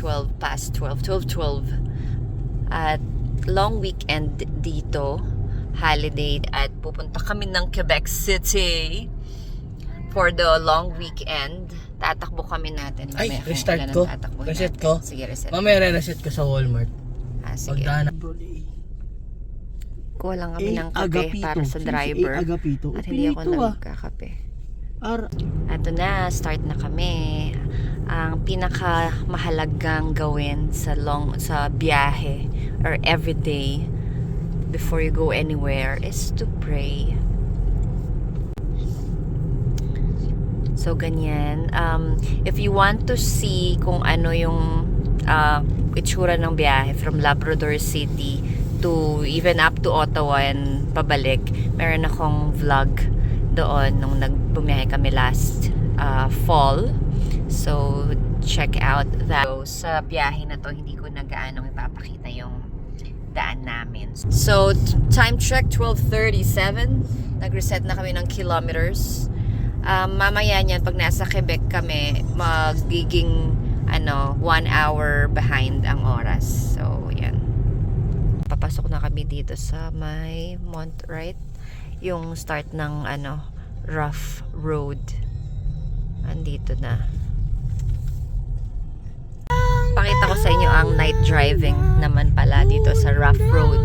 12 past 12, 12. At long weekend dito, holiday, at pupunta kami ng Quebec City for the long weekend. Tatakbo kami natin. Ay, Mamaya kung restart ilan ang ko. tatakbuhin Reset natin. ko. Sige, reset. Mamaya re-reset ko sa Walmart. Sige. Pagdaan. Kuha lang kami ng kape para sa driver. Agapito. At hindi ako nagkakape. Ato na, start na kami. Ang pinakamahalagang gawin sa biyahe or everyday before you go anywhere is to pray. So ganyan. If you want to see kung ano yung itsura ng biyahe from Labrador City to even up to Ottawa and pabalik, meron akong vlog doon nung nagbumiyahe kami last fall. So check out that. So, sa biyahe na to, hindi ko na gaano ipapakita yung daan namin. So time check 12:37. Nag-reset na kami ng kilometers. Mamaya niyan pag nasa Quebec kami, magiging 1 hour behind ang oras. So yan. Papasok na kami dito sa may Right? Yung start ng rough road. Andito na. Pakita ko sa inyo ang night driving naman pala dito sa rough road.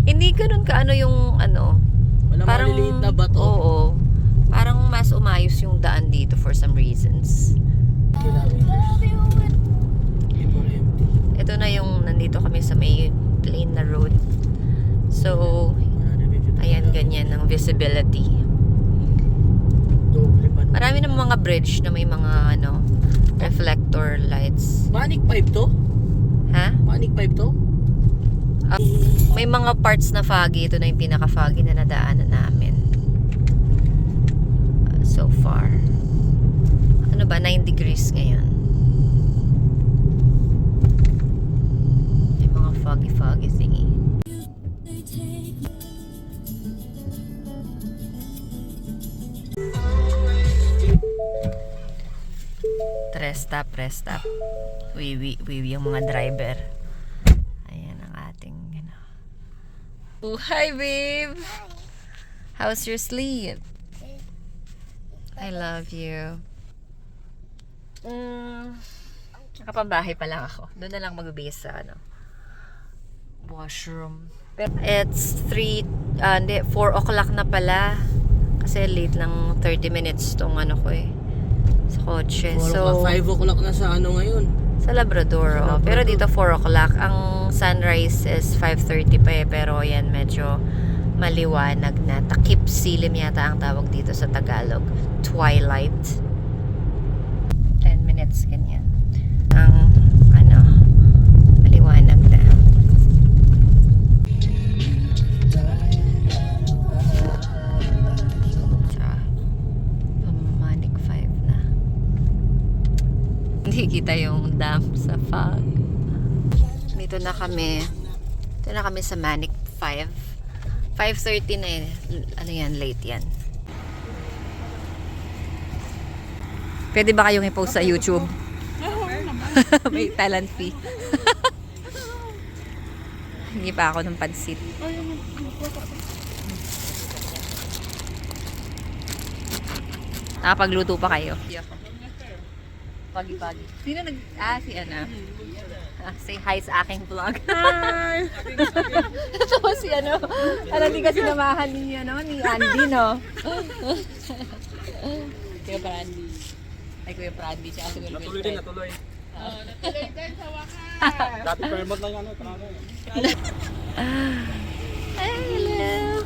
Hindi ganoon yung Wala parang maliliit na bato. Oo. Parang mas umayos yung daan dito for some reasons. Ito na yung nandito kami sa may plain na road. So, ayan, ganyan ang visibility. Marami ng mga bridge na may mga reflector lights. Manic 5 to? Ha? Manic 5 to? May mga parts na foggy. Ito na yung pinaka-foggy na nadaanan namin. So far. Ano ba? 9 degrees ngayon. May mga foggy thingy. Rest stop. Wiwi yung mga driver. Ayan ang ating Oh, hi babe! How's your sleep? I love you. Nakapambahay pa lang ako. Doon na lang mag-base sa washroom. It's 4 o'clock na pala. Kasi late lang 30 minutes tong ko sa kotse. 5 o'clock na sa ngayon. Sa Labrador, Pero dito 4 o'clock. Ang sunrise is 5:30 pa pero yan medyo maliwanag na. Takip silim yata ang tawag dito sa Tagalog. Twilight. 10 minutes ganyan. Ang maliwanag na. Manic 5 na. Hindi kita yung dam sa fog. Dito na kami. Dito na kami sa Manic 5. 5:30 na yan, late yan. Pwede ba kayong i-post sa YouTube? May talent fee. Hindi pa ako ng pansit. Nakapagluto pa kayo? Pagi-pagi. Sino si say hi sa aking vlog. Hi! Ito si hindi kasi namahan ni Andy, no? Kuya Brandy. Ay, Kuya Brandy siya. Natuloy din. Natuloy din sa wakas. Dati permot lang hello!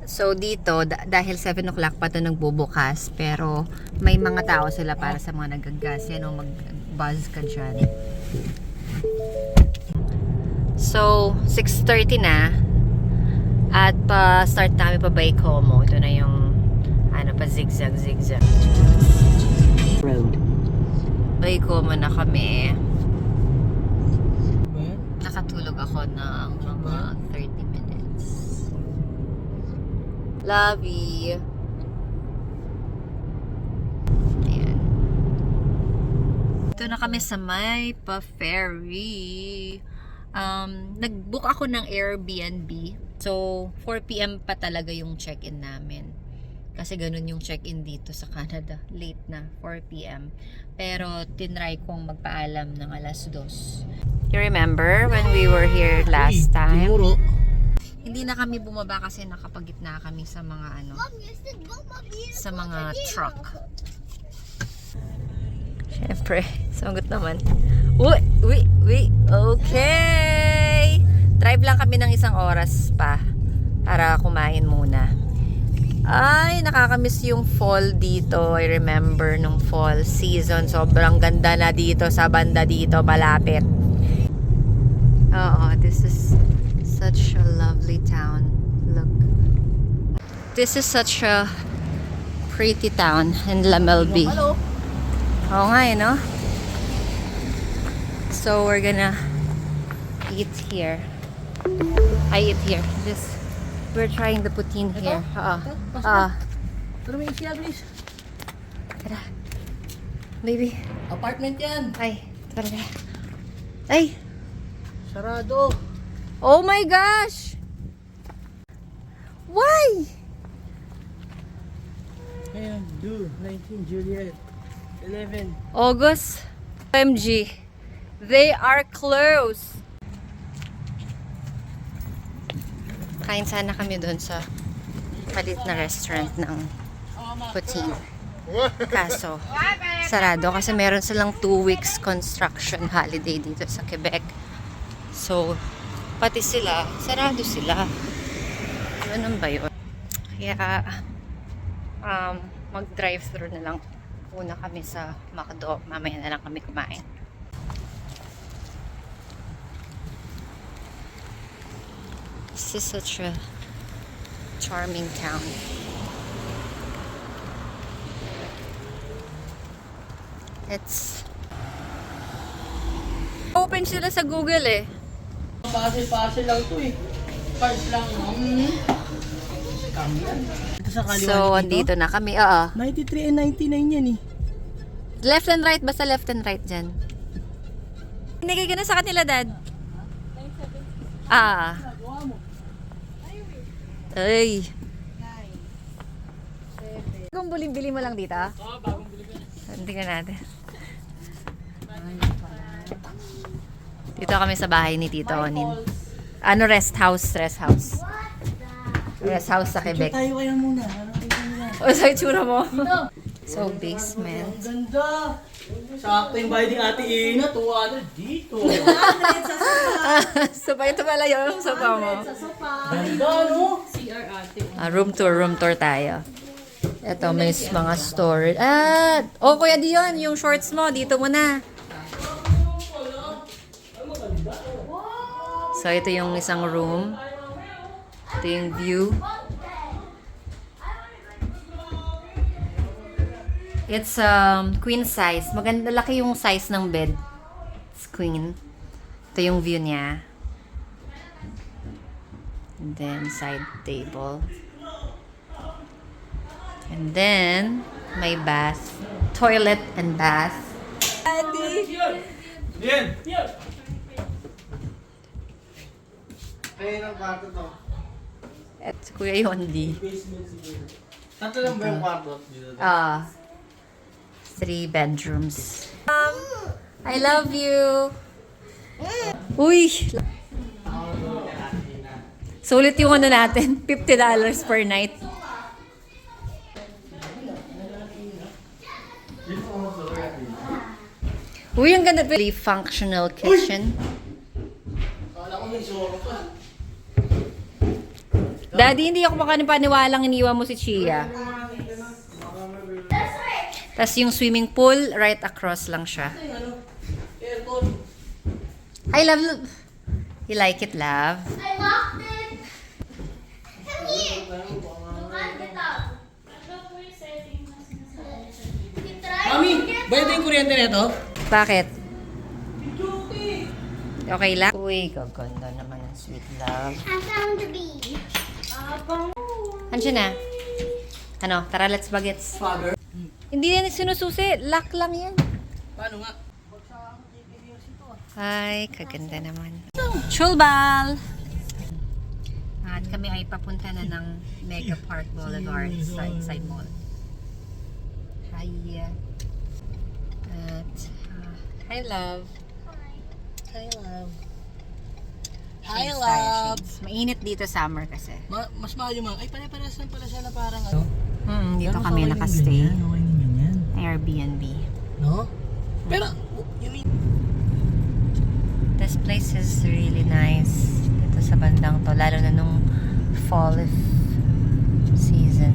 So dito, dahil 7 o'clock pa ito nagbubukas, pero may mga tao sila para sa mga nagagas. Yan mag-buzz ka dyan. So, 6:30 na. At pa-start namin pa Baie-Comeau. Ito na yung pa zigzag. Road. Baie-Comeau na kami. Nakatulog ako ng mga 30 minutes. Lovey. Ayan. Nandito na kami sa Maypa Ferry. Nag-book ako ng Airbnb. So, 4 p.m. pa talaga yung check-in namin. Kasi ganun yung check-in dito sa Canada. Late na, 4 p.m. Pero, tinry kong magpaalam ng alas 2. You remember when we were here last time? Tinuro. Hindi na kami bumaba kasi nakapagitna kami sa mga sa mga truck. Siyempre, sagot naman. Uy, okay. Drive lang kami ng 1 oras pa para kumain muna. Ay, nakakamiss yung fall dito. I remember nung fall season. Sobrang ganda na dito sa banda dito, malapit. Oo, this is such a lovely town. Look. This is such a pretty town in Lamelby. Hello. Oo nga eh, no? So, we're gonna eat here. I eat here. We're trying the poutine here. Pero may siya, please. Tara. Baby. Apartment yan. Ay, tara. Ay! Sarado. Oh my gosh! Why? Ayan, 19 Juliet. 11. August. OMG. They are closed. Kain sana kami doon sa palit na restaurant ng poutine. Kaso, sarado kasi meron silang 2 weeks construction holiday dito sa Quebec. So, pati sila, sarado sila. Ganun ba yun? Kaya, mag-drive-thru na lang una kami sa McDo. Mamaya na lang kami kumain. This is such a charming town. It's open sila sa Google eh. Pasil lang to eh. Cars lang. Scam yan. Ito sa kaliwa So, andito na kami. Oo. 93 and 99 yan eh. Left and right. Basta left and right dyan. Hinigay ka na sa kanila, Dad. Ay. Kung bili mo lang dito? Oo, bagong bili ko. Tingnan natin. Dito kami sa bahay ni Tito Onin. Ano, rest house. Rest house sa Quebec. Tayo kaya muna. Ano kayo nila? O, sa itsura mo. So, basement. Ang ganda. Sakto yung bahay ni Ate Ina. Tuwa na dito. So, ito pala yung sofa mo. Ganda, no? Room tour tayo. Ito, may mga storage. Kuya Dion, yung shorts mo, dito mo na. So, ito yung isang room. Ito yung view. It's queen size. Maganda, laki yung size ng bed. It's queen. Ito yung view niya. And then, side table. And then, may bath. Toilet and bath. Daddy! Yan! Kaya ng kwarto to. At si Kuya Yondi. Tatlo lang ba yung kwarto dito? 3 bedrooms. I love you! Uy! Sulit yung ano natin. $50 per night. Uy, ang ganda. Really functional kitchen. Kala ko may soro pa. Daddy, hindi ako makanipaniwalang iniwan mo si Chia. Tapos yung swimming pool, right across lang siya. Aircon. Hi, love. You like it, love? I locked it. Come here. You can't get out. You tried Mami, to get bayad yung kuryente nito? Bakit? Okay lang? Uy, gaganda naman ang sweet love. I found the bee. Andiyan na. Ano, tara, let's bagets. Father. Hindi yan sinususi. Lock lang yan. Paano nga? Ay, kaganda naman. Chulbal! At kami ay papunta na ng Mega Park Boulevard sa Inside Mall. Hi! At, hi love! Hi, love. Hi love! Mainit dito summer kasi. Mas mahal yung mga, ay pare-pares lang pala siya na parang ano. Dito Pero kami okay nakastay. din ganyan, okay din ganyan. Airbnb. No? Pero, you mean, This place is really nice. Dito sa bandang to, lalo na nung fall season.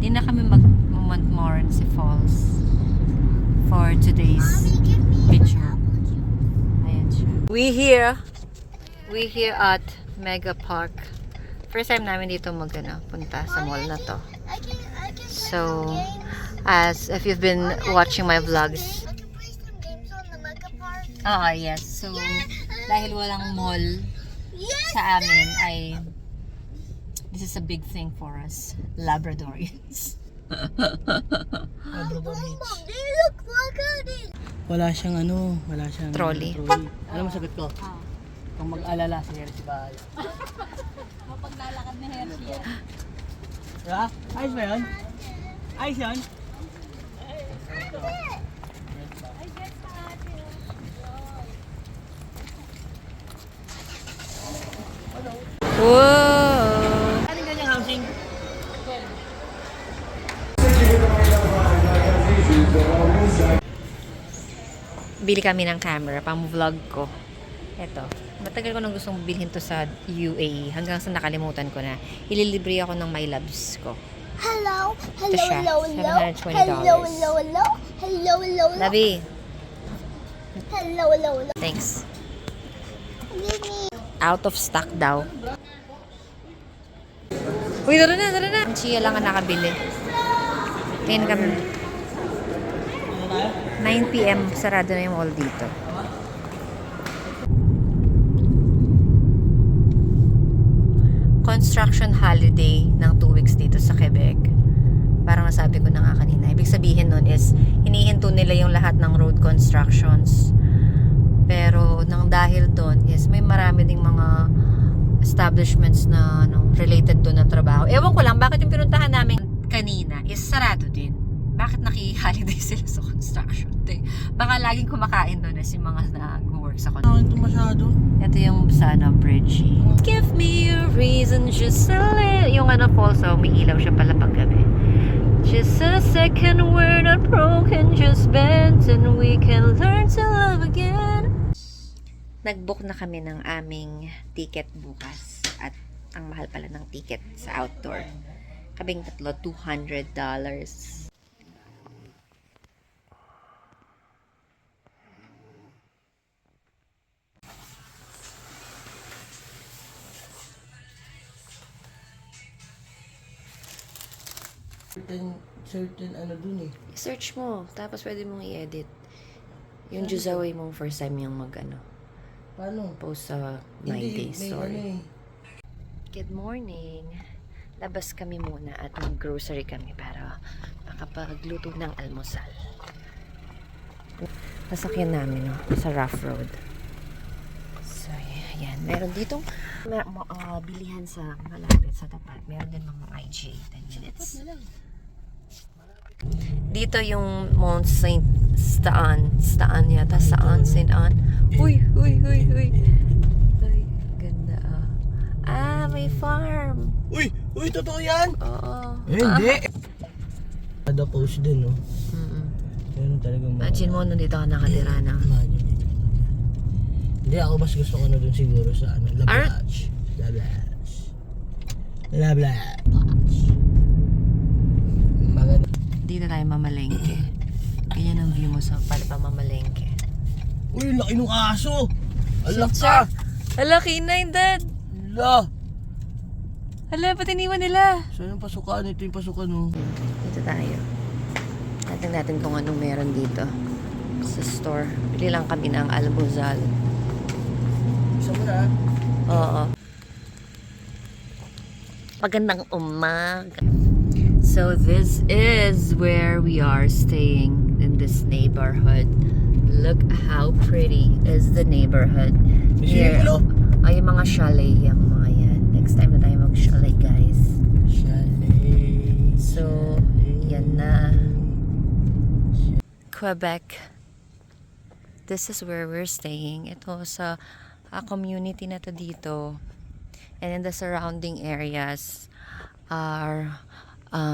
Di na kami mag-Montmorency Falls for today's picture. Ayan siya. We here at Mega Park. First time namin dito punta sa mall na to. So, as if you've been watching my vlogs, yes. So, dahil walang mall sa amin ay this is a big thing for us, Labradorians. wala siyang Trolley. Alam mo sagot ko? Kung mag-alala si Hershey bahala. Mapaglalakad na Hershey yan. Diba? Ayos ba yun? Ayos yun? Whoa! Anong ganyang housing? Bili kami ng camera pang vlog ko. Eto. Matagal ko nang gustong bilhin to sa UAE. Hanggang sa nakalimutan ko na. Ililibre ako ng my loves ko. Hello, Ito siya. $720. hello. Labi. Hello. Thanks. Give me. Out of stock daw. Uy, tara na. Ang Chia lang ang nakabili. Tingin kami. 9 PM, sarado na yung mall dito. Construction holiday ng 2 weeks dito sa Quebec. Parang nasabi ko na nga kanina. Ibig sabihin nun is, hinihinto nila yung lahat ng road constructions. Pero nang dahil doon is may marami ding mga establishments na related doon na trabaho. Ewan ko lang, bakit yung pinuntahan namin kanina is sarado din. Bakit naki-holiday sila sa construction? Baka laging kumakain doon is yung mga nag-work sa construction. Ito masyado. Ito yung sana bridge. Give me a reason, just a little. Yung falls, may ilaw siya pala paggabi. Just a second, we're not broken, just bent, and we can learn to love again. Nag-book na kami ng aming ticket bukas. At ang mahal pala ng ticket sa outdoor. Kaming tatlo, $200. Certain ano dun eh. I-search mo, tapos pwede mong i-edit. Yung Juzaway mong first time yung Paano? post sa My Hindi, Day may story. ano eh. Good morning. Labas kami muna at mag-grocery kami para makapagluto ng almusal. Nasakyan namin sa rough road. So, yan. Meron ditong bilihan sa malapit sa tapat. Meron din mga IGA 10 minutes. Dito yung Mount Saint Staan yata. Saint Anne. Uy. Uy, ganda may farm. Uy, totoo yan? Oo. Hindi. Ada post din, no? Pero talagang Imagine mo, nandito ka nakatira na. Hindi, ako mas gusto ko na dun siguro sa La Art? Plage. Maganda. Dito tayo mamalengke. Ganyan ang view mo sa pamamalengke. Uy, laki nung aso! Alak Sir, ka! hala, K9, Dad! Hala! Hala, ba't iniwan nila? Saan yung pasukan? Ito yung pasukan, no? Dito tayo. Natin natin kung anong meron dito sa store. Bili lang kami ng almusal. Isa mo na. Oo. Magandang umaga. So this is where we are staying. in this neighborhood. Look how pretty is the neighborhood. Here, ay yung mga chalet, yung mga yan. Next time na tayo mag-chalet, guys. Chalet. So, yan na. Quebec. This is where we're staying. Ito sa community na to dito. And in the surrounding areas are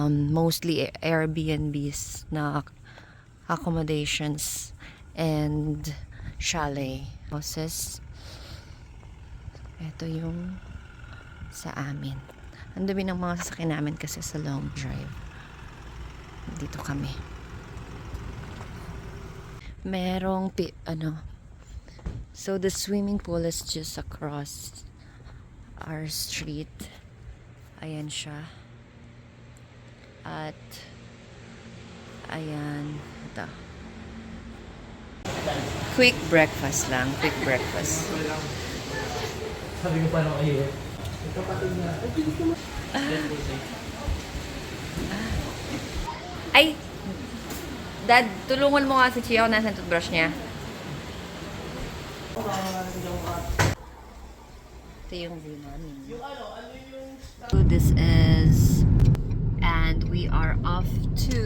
mostly Airbnbs na accommodations and chalet houses. Ito yung sa amin. Ang dami ng mga sasakyan namin kasi sa long drive. Dito kami. Merong so the swimming pool is just across our street. Ayan siya. At ayan, ito. Quick breakfast lang, quick breakfast. Sabi ko pa nung kayo. Ay! Dad, tulungan mo nga si Chia kung nasan toothbrush niya. Ito yung view namin. So this is, and we are off to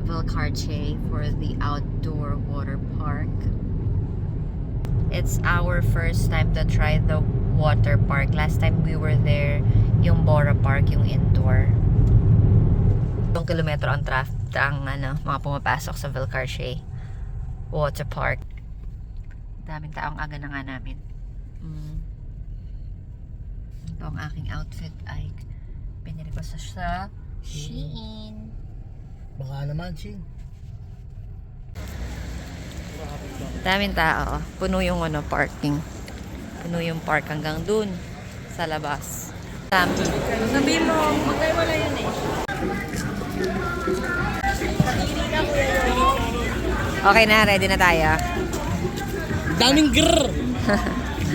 Valcartier for the outdoor water park. It's our first time to try the water park. Last time we were there, yung Bora Park, yung indoor. 1 kilometro ang mga pumapasok sa Valcartier Water Park. Daming taong aga na nga namin. Ito ang aking outfit ay pinili ko sa Shein. Baka naman, Ching. Daming tao. Puno yung parking. Puno yung park hanggang dun sa labas. Sabihin mo, magkaiwala yun eh. Okay na, ready na tayo. Daming grrr!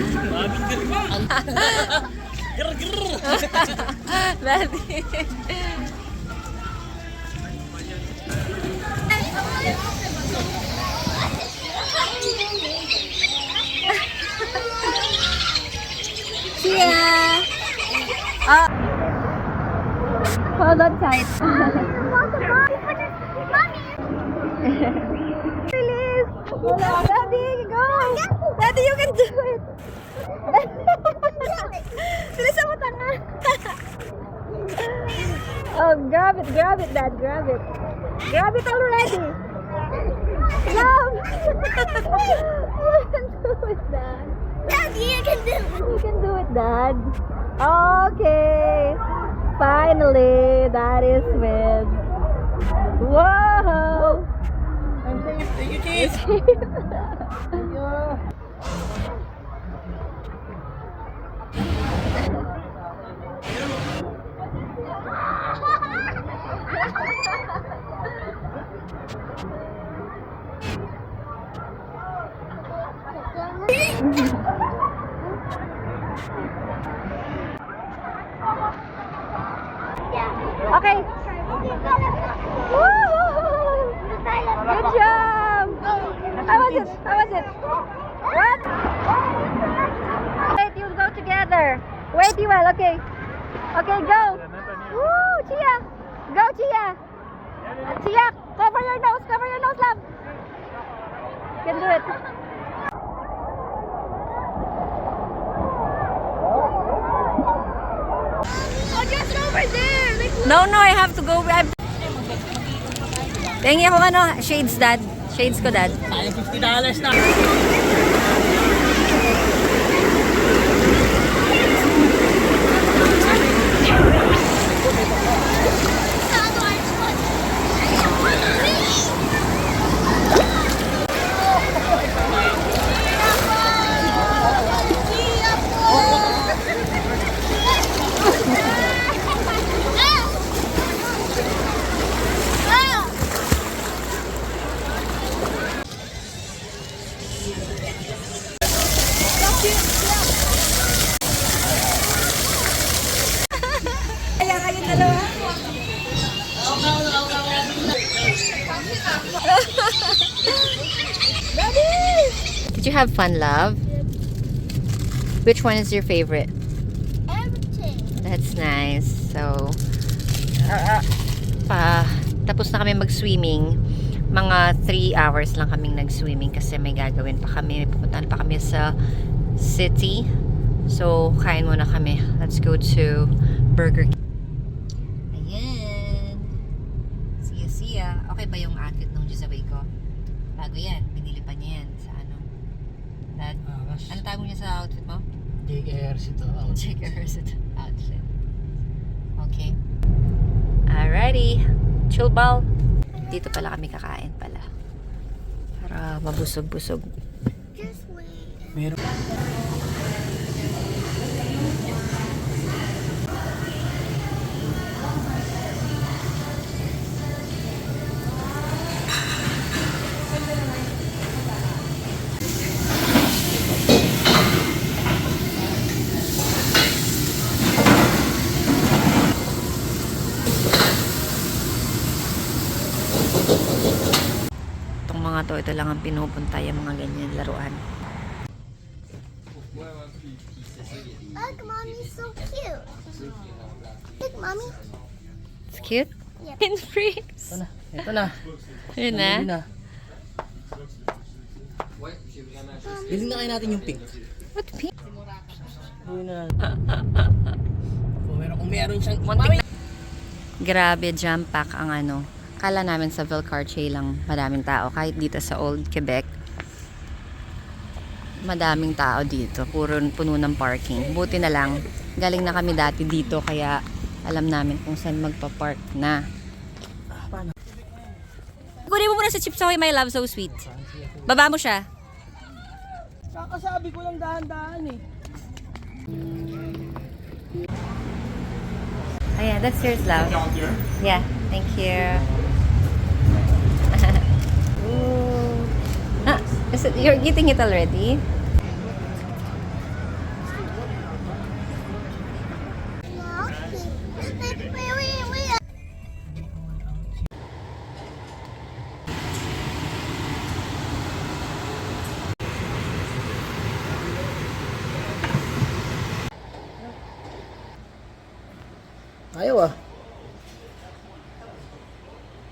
Daming grrr pa! Grrr grrr! Daddy. Sia! Hold on tight. Release! Daddy, go! Daddy, you can do it! Bilisan mo, tanga! Oh, grab it, Dad, grab it. Grab it already! Love! You can do it, Dad. Daddy, you can do it. You can do it, Dad. Okay. Finally, that is with. Wow! I'm safe. Thank you, Chief. Thank you. Okay. Woo! Good job. How was it? What? Wait, you'll go together. Wait, you will. Okay. Okay, go. Woo, Chia. Go, Chia. Chia, cover your nose, love. You can do it. Oh, just over there. No, I have to go. Tingin ako shades, Dad. Shades ko, Dad. Tayo $50 na. have fun, love? Which one is your favorite? Everything. That's nice. So, tapos na kami mag-swimming. Mga 3 hours lang kaming nag-swimming kasi may gagawin pa kami. May pupuntahan pa kami sa city. So, kain muna kami. Let's go to Burger King. Ayan. Siya. Okay ba yung outfit ng Gisabay ko? Bago yan. Binili pa niya yan sa ano. Ano tawag niya sa outfit mo? JKRC to. Checkers outfit. Okay. Alrighty. Chill ball. Dito pala kami kakain pala. Para mabusog-busog. Just wait. Meron. Itong mga to, ito lang ang pinupunta yung mga ganyan laruan. Look, mommy's so cute. Look, mommy. It's cute. Yep. Pinfreeze. Ito na. Ito na. Yun na. Bili na. Bili na kayo natin yung pink. What pink? Bili na. Kung meron siyang... Grabe, jam pack ang ano. Kala namin sa Valcartier lang madaming tao. Kahit dito sa Old Quebec, madaming tao dito. Puro puno ng parking. Buti na lang, galing na kami dati dito kaya alam namin kung saan magpa-park na. Paano? Kunin mo muna sa Chips Ahoy, my love, so sweet. Baba mo siya. Kakasabi ko lang dahan-dahan eh. Ayan, that's yours, love. Yeah, thank you. Ooh. You're getting it already? Wait. Ayaw ah.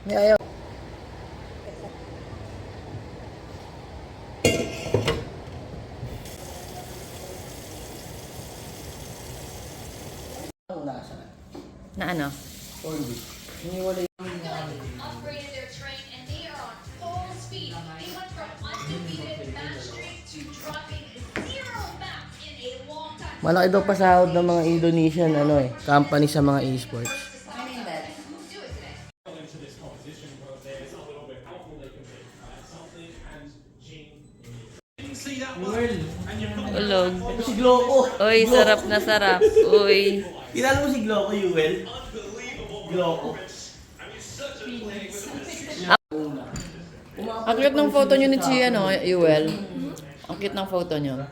May ayaw. Na ano? Hiniwalay. Upgraded their train and they are on full speed. They went from undefeated match streak to dropping 0 maps in a long time. Malaki daw pasahod ng mga Indonesian company sa mga e-sports. Ulog. Si Gloco. Uy, sarap na sarap. Uy. Kilala mo si Gloco, Yuel? Gloco. Ang cute ng photo nyo ni Chia, no, Yuel? Ang cute ng photo nyo.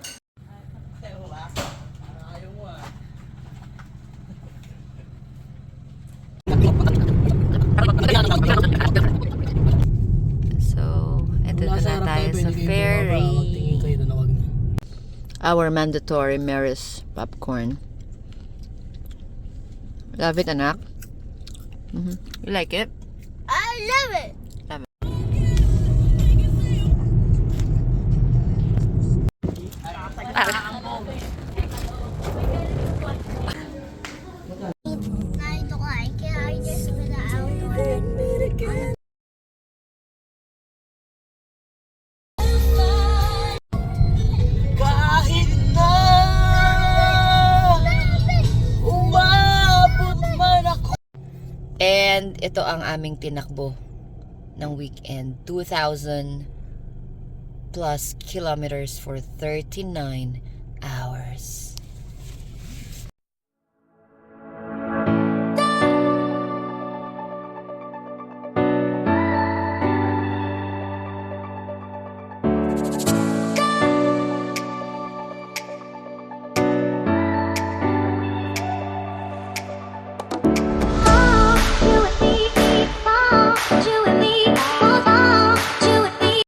So, ito na tayo sa ferry. Our mandatory Maris popcorn. Love it, anak? You like it? I love it. Narito ka, kaya I just put it out. Kahit na umabot man ako. And ito ang aming tinakbo ng weekend. 2,000 plus kilometers for 39